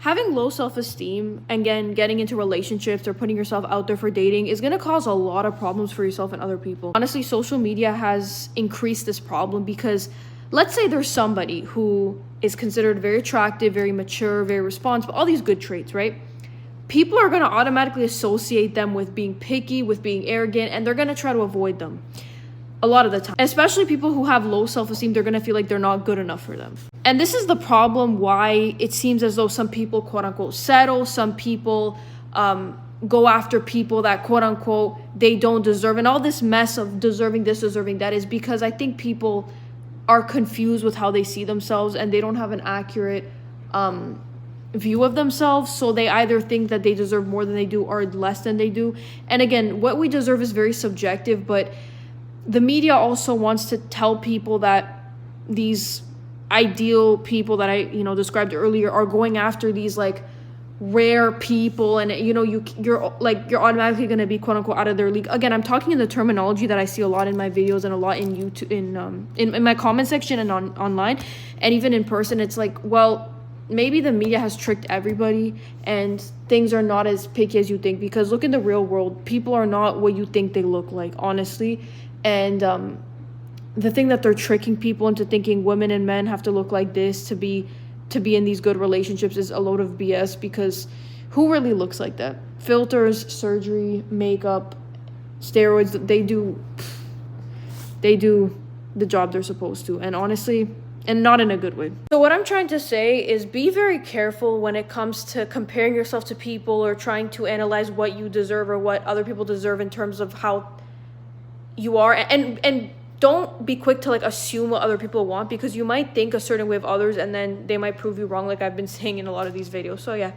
Having low self-esteem, and again, getting into relationships or putting yourself out there for dating is going to cause a lot of problems for yourself and other people. Honestly, social media has increased this problem because let's say there's somebody who is considered very attractive, very mature, very responsible, all these good traits, right? People are going to automatically associate them with being picky, with being arrogant, and they're going to try to avoid them a lot of the time. Especially people who have low self-esteem, they're going to feel like they're not good enough for them. And this is the problem why it seems as though some people, quote unquote, settle. Some people go after people that, quote unquote, they don't deserve. And all this mess of deserving this, deserving that is because I think people are confused with how they see themselves and they don't have an accurate view of themselves. So they either think that they deserve more than they do or less than they do. And again, what we deserve is very subjective, but the media also wants to tell people that these ideal people that I, described earlier are going after these like rare people, and you're automatically going to be, quote unquote, out of their league. Again, I'm talking in the terminology that I see a lot in my videos and a lot in YouTube, in my comment section and online, and even in person. It's like, well, maybe the media has tricked everybody and things are not as picky as you think, because look in the real world, people are not what you think they look like, honestly. And the thing that they're tricking people into thinking women and men have to look like this to be in these good relationships is a load of BS, because who really looks like that? Filters, surgery, makeup, steroids, they do the job they're supposed to, and honestly, and not in a good way. So what I'm trying to say is be very careful when it comes to comparing yourself to people or trying to analyze what you deserve or what other people deserve in terms of how you are, and don't be quick to like assume what other people want, because you might think a certain way of others and then they might prove you wrong, like I've been saying in a lot of these videos. So yeah.